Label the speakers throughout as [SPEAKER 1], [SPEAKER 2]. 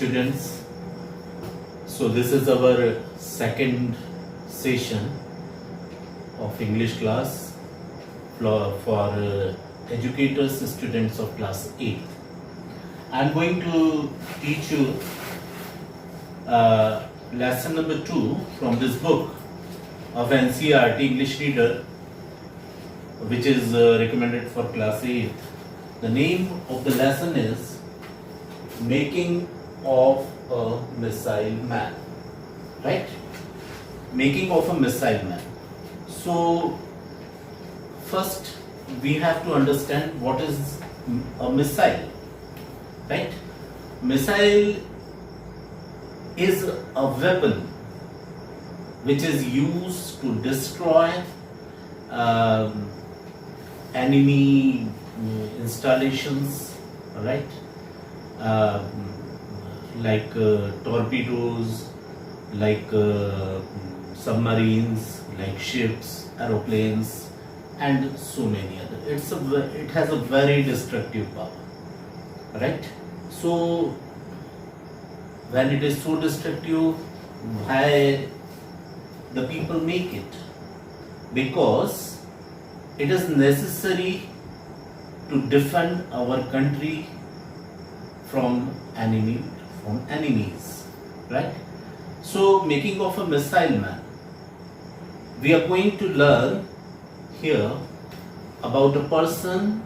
[SPEAKER 1] students. So this is our second session of English class for educators, students of class 8. I am going to teach you lesson number 2 from this book of NCERT English Reader, which is recommended for class 8. The name of the lesson is Making of a Missile Man. Right? Making of a Missile Man. So, first we have to understand what is a missile. Right? Missile is a weapon which is used to destroy enemy installations, right? Like torpedoes, like submarines, like ships, aeroplanes, and so many other. It has a very destructive power, right? So when it is so destructive, why the people make it? Because it is necessary to defend our country from enemies, right? So, making of a missile man, we are going to learn here about a person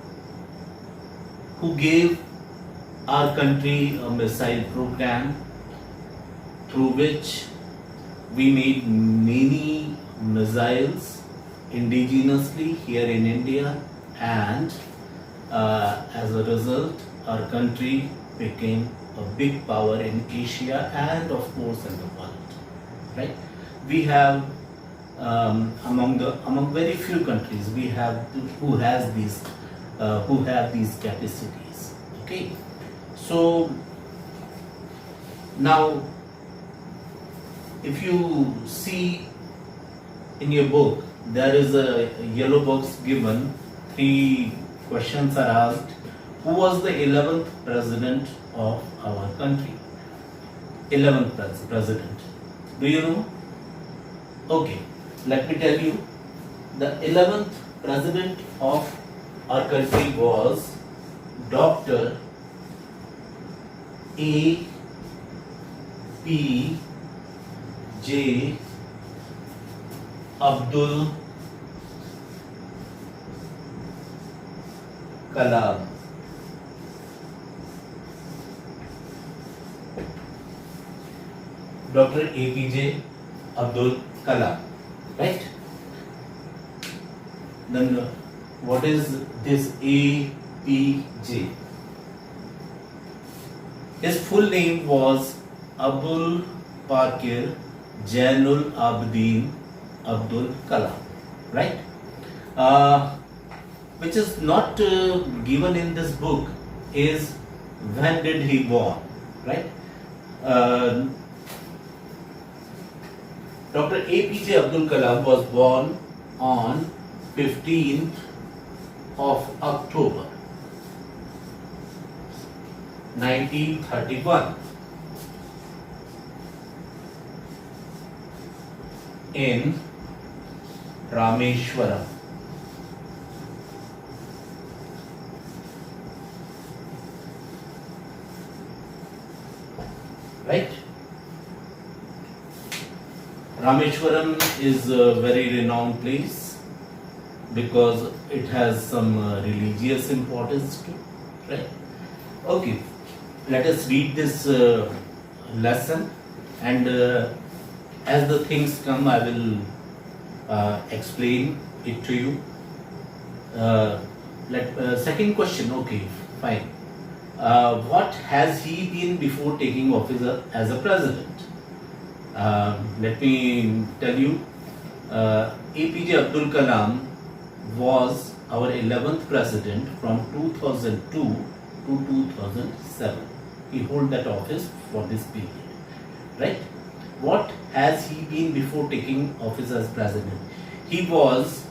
[SPEAKER 1] who gave our country a missile program through which we made many missiles indigenously here in India, and as a result our country became a big power in Asia and of course in the world, right? We have among very few countries we have who have these capacities. Okay, so now if you see in your book, there is a yellow box given. 3 questions are asked. Who was the 11th president of our country? 11th president. Do you know? Okay, let me tell you. The 11th president of our country was Dr. A. P. J. Abdul Kalam. Dr. APJ Abdul Kalam, right? Then what is this APJ? His full name was Abul Pakir Jainul Abidin Abdul Kalam, right? Which is not given in this book is when did he born, right? Dr. APJ Abdul Kalam was born on 15th of October 1931 in Rameshwaram. Right? Rameshwaram is a very renowned place because it has some religious importance too, right? Okay, let us read this lesson, and as the things come I will explain it to you. Second question, okay, fine. What has he been before taking office as a president? Let me tell you, APJ Abdul Kalam was our 11th president from 2002 to 2007. He held that office for this period, right? What has he been before taking office as president? He was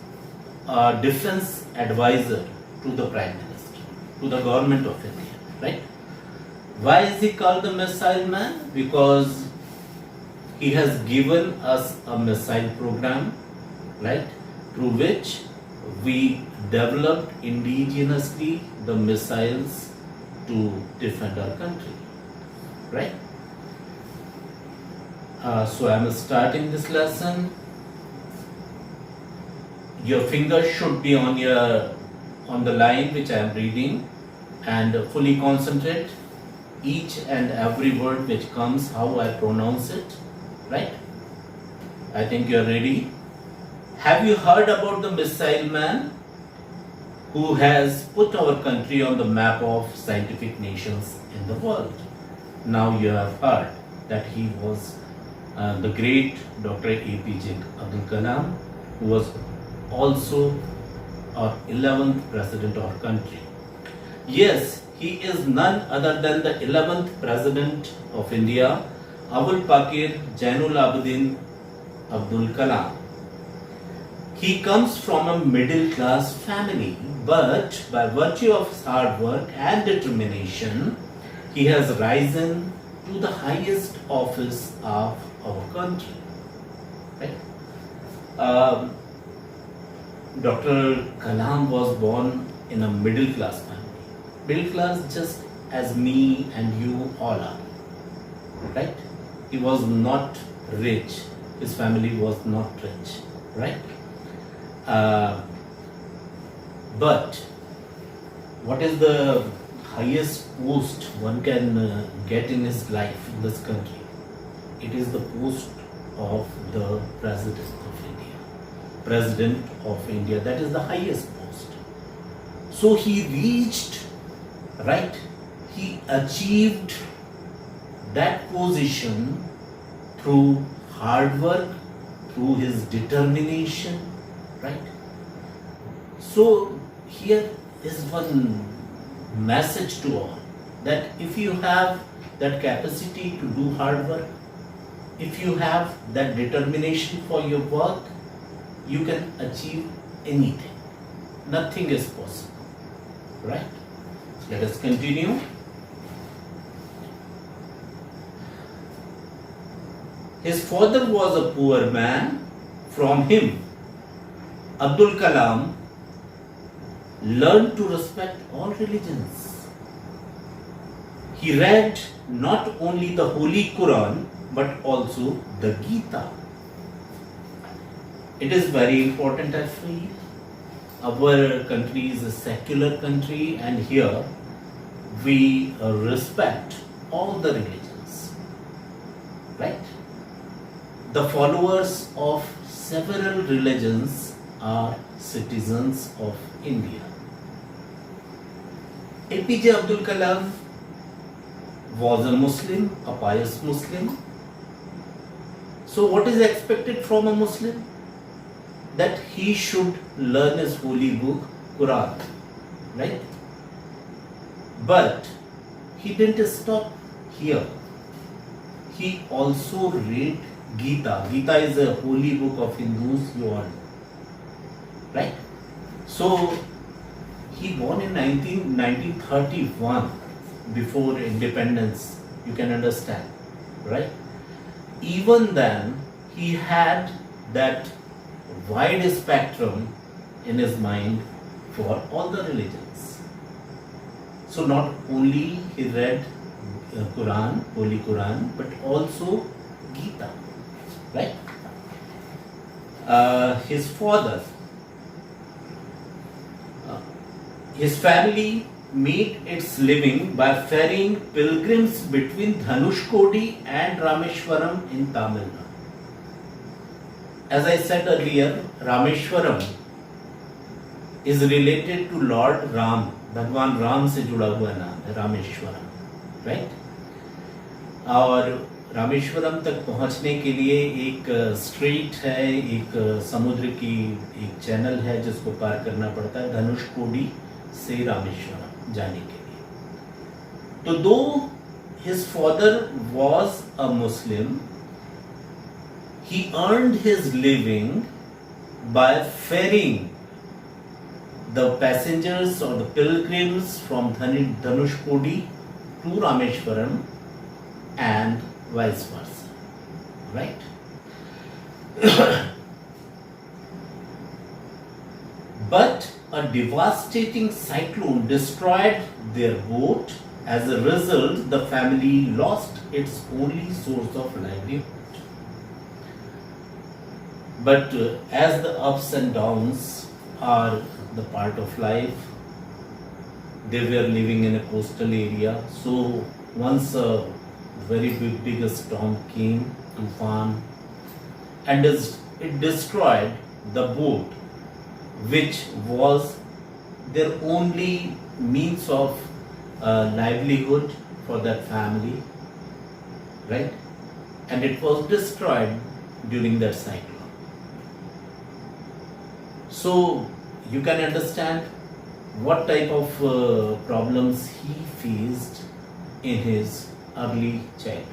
[SPEAKER 1] a defense advisor to the Prime Minister, to the government of India, right? Why is he called the missile man? Because he has given us a missile program, right, through which we developed indigenously the missiles to defend our country, right? So I am starting this lesson. Your fingers should be on the line which I am reading, and fully concentrate each and every word which comes, how I pronounce it, right? I think you are ready. Have you heard about the missile man who has put our country on the map of scientific nations in the world? Now you have heard that he was the great Dr. APJ Abdul Kalam, who was also our 11th president of our country. Yes, he is none other than the 11th president of India, Abul Pakir Jainul Abidin Abdul Kalam. He comes from a middle class family, but by virtue of his hard work and determination, he has risen to the highest office of our country. Right? Dr. Kalam was born in a middle class family. Middle class just as me and you all are. Right? He was not rich. His family was not rich. Right? But what is the highest post one can get in his life in this country? It is the post of the President of India. President of India, that is the highest post. So he reached, right? He achieved that position through hard work, through his determination, right? So here is one message to all, that if you have that capacity to do hard work, if you have that determination for your work, you can achieve anything. Nothing is possible, right? Let us continue. His father was a poor man. From him, Abdul Kalam learned to respect all religions. He read not only the Holy Quran but also the Gita. It is very important, I feel. Our country is a secular country, and here we respect all the religions, right? The followers of several religions are citizens of India. APJ Abdul Kalam was a Muslim, a pious Muslim. So what is expected from a Muslim? That he should learn his holy book, Quran, right? But he didn't stop here. He also read Gita. Gita is a holy book of Hindus, you all know, right? So he born in 1931, before independence, you can understand, right? Even then, he had that wide spectrum in his mind for all the religions. So not only he read Quran, Holy Quran, but also Gita, right? His father, his family made its living by ferrying pilgrims between Dhanushkodi and Rameshwaram in Tamil Nadu. As I said earlier, Rameshwaram is related to Lord Ram. भगवान राम से जुड़ा हुआ नाम है Rameswaram, right? और रामेश्वरम तक पहुंचने के लिए एक स्ट्रीट है, एक समुद्र की एक चैनल है जिसको पार करना पड़ता है धनुषकोडी से रामेश्वरम जाने के लिए. तो दो his father was a Muslim, he earned his living by ferrying the passengers or the pilgrims from Dhanushkodi to Rameshwaram and vice versa, right? But a devastating cyclone destroyed their boat. As a result, the family lost its only source of livelihood. But as the ups and downs are the part of life, they were living in a coastal area. So once a very big storm came, Tufan, and it destroyed the boat, which was their only means of livelihood for that family, right? And it was destroyed during that cyclone. So you can understand what type of problems he faced in his early childhood.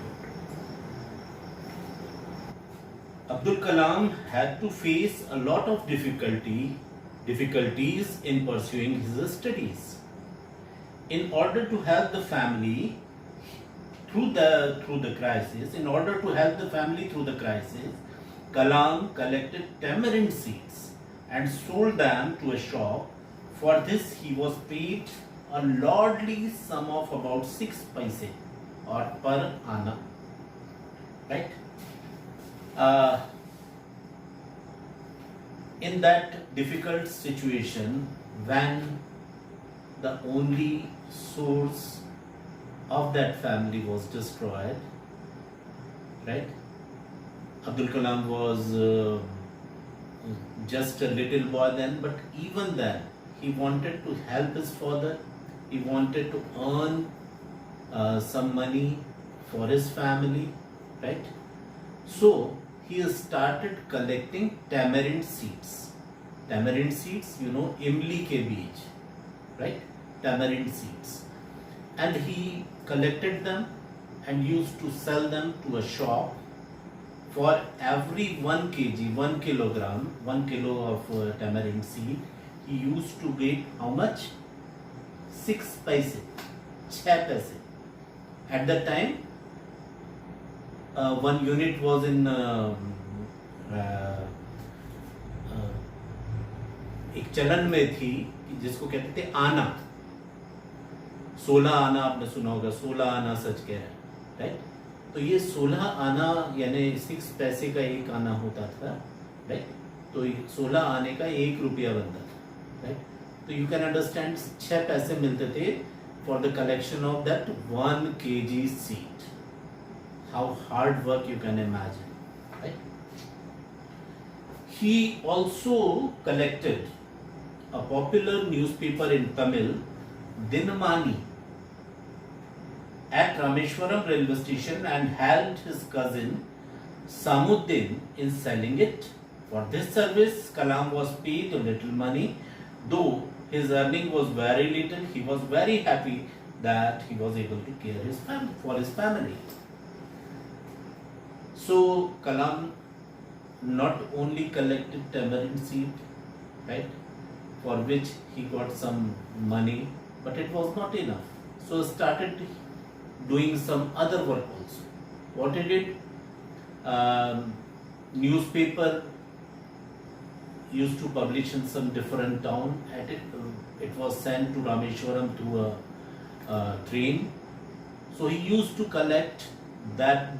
[SPEAKER 1] Abdul Kalam had to face a lot of difficulties in pursuing his studies. In order to help the family through the crisis, Kalam collected tamarind seeds and sold them to a shop. For this, he was paid a lordly sum of about 6 paise or per anna, right? In that difficult situation, when the only source of that family was destroyed, right? Abdul Kalam was just a little boy then, but even then, he wanted to help his father. He wanted to earn some money for his family, right? So he started collecting tamarind seeds. Tamarind seeds, imli ke beej, right? Tamarind seeds. And he collected them and used to sell them to a shop. For every 1 kg, 1 kilogram, 1 kilo of tamarind seed, he used to get how much? 6 paise, 6 paise. At that time, 1 unit was in एक चलन में थी जिसको कहते थे आना. 16 आना आपने सुना होगा, 16 आना सच कह रहा है, राइट? तो ये 16 आना यानी 6 पैसे का एक आना होता था, राइट? तो 16 आने का 1 रुपया बनता था, राइट? तो यू कैन अंडरस्टैंड 6 पैसे मिलते थे for the collection of that 1 kg seed. How hard work you can imagine, right? He also collected a popular newspaper in Tamil, Dinamani, at Rameshwaram railway station and helped his cousin Samuddin in selling it. For this service, Kalam was paid a little money. Though his earning was very little, he was very happy that he was able to care for his family. So Kalam not only collected tamarind seed, right, for which he got some money, but it was not enough. So started doing some other work also. What he did? Newspaper used to publish in some different town. It was sent to Rameshwaram through a train. So he used to collect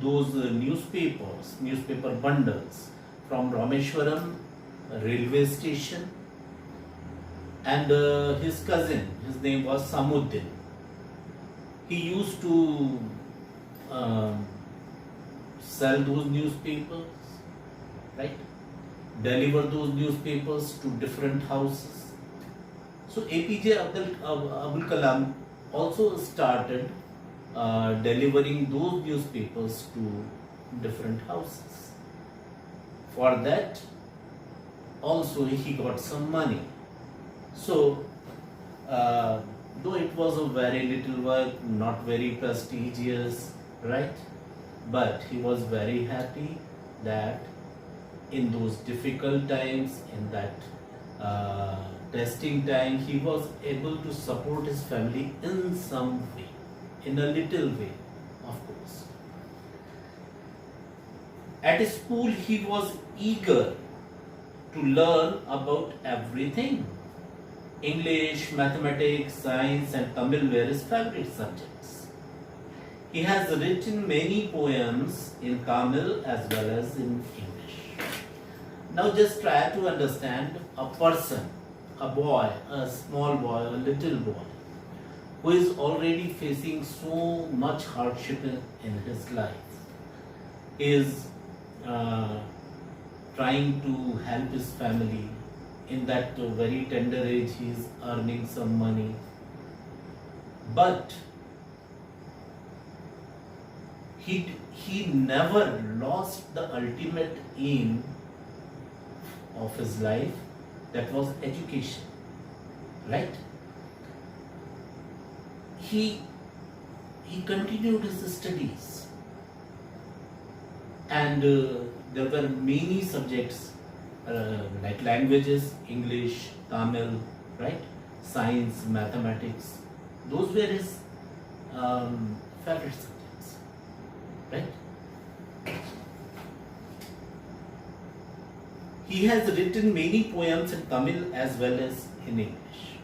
[SPEAKER 1] those newspaper bundles from Rameshwaram railway station, and his cousin, his name was Samuddin. He used to sell those newspapers, right? Deliver those newspapers to different houses. So APJ Abdul Kalam also started delivering those newspapers to different houses. For that also he got some money. So though it was a very little work, not very prestigious, right? But he was very happy that in those difficult times, in that testing time, he was able to support his family in some way. in a little way, of course. At school, he was eager to learn about everything. English, mathematics, science, and Tamil were his favorite subjects. He has written many poems in Tamil as well as in English. Now just try to understand a person, a boy, a small boy, a little boy, who is already facing so much hardship in his life, is trying to help his family. In that very tender age, he is earning some money. But he never lost the ultimate aim of his life, that was education, right? He continued his studies, and there were many subjects like languages, English, Tamil, right? Science, mathematics. Those were his favorite subjects, right? He has written many poems in Tamil as well as in English.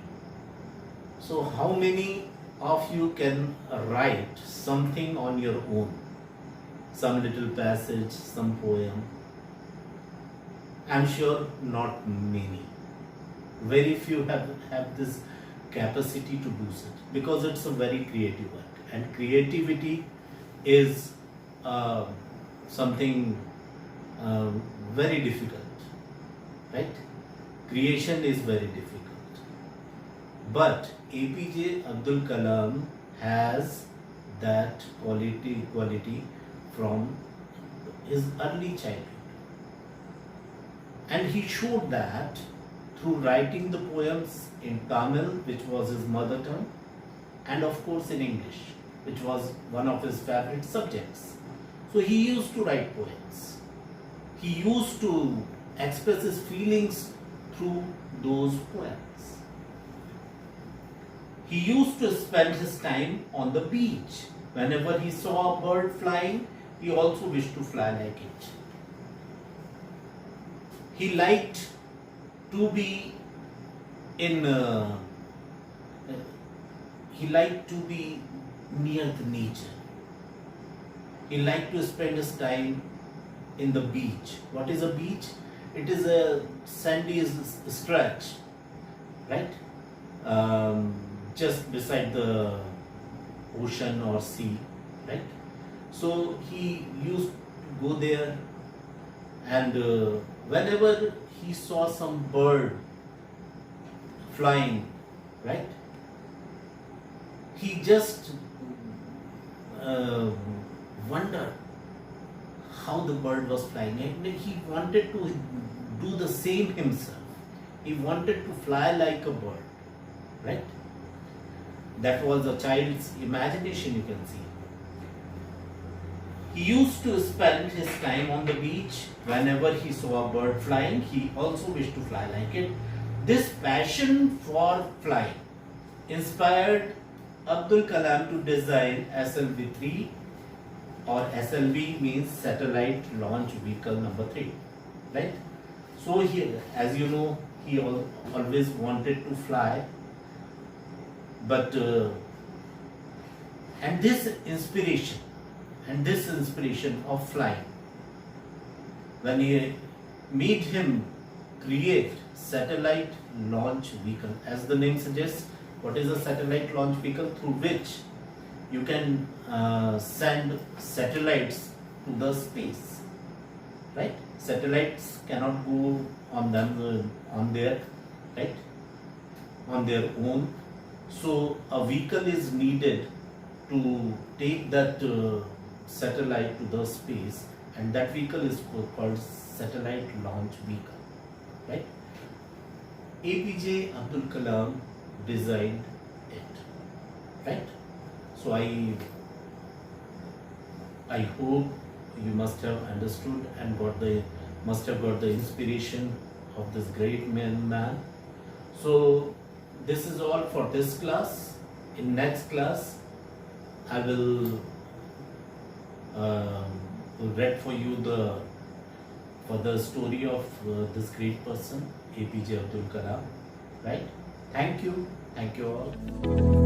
[SPEAKER 1] So how many of you can write something on your own? Some little passage, some poem? I'm sure not many. Very few have this capacity to do such, because it's a very creative work, and creativity is something very difficult, right? Creation is very difficult. But APJ Abdul Kalam has that quality from his early childhood. And he showed that through writing the poems in Tamil, which was his mother tongue, and of course in English, which was one of his favorite subjects. So he used to write poems. He used to express his feelings through those poems. He used to spend his time on the beach. Whenever he saw a bird flying, he also wished to fly like it. He liked to be near the nature. He liked to spend his time in the beach. What is a beach? It is a sandy stretch, right? Just beside the ocean or sea, right? So he used to go there, and whenever he saw some bird flying, right, he just wondered how the bird was flying, and he wanted to do the same himself. He wanted to fly like a bird, right? That was a child's imagination, you can see. He used to spend his time on the beach. Whenever he saw a bird flying, he also wished to fly like it. This passion for flying inspired Abdul Kalam to design SLV-3, or SLV means Satellite Launch Vehicle number 3, right? So he, as you know, he always wanted to fly, but and this inspiration of flying, when he made him create Satellite Launch Vehicle. As the name suggests, what is a satellite launch vehicle? Through which you can send satellites to the space, right? Satellites cannot go on their own. So a vehicle is needed to take that satellite to the space, and that vehicle is called Satellite Launch Vehicle, right? APJ Abdul Kalam designed it, right? So I hope you must have understood and must have got the inspiration of this great man. So this is all for this class. In next class I will read for you the story of this great person, APJ Abdul Kalam. Right? Thank you all.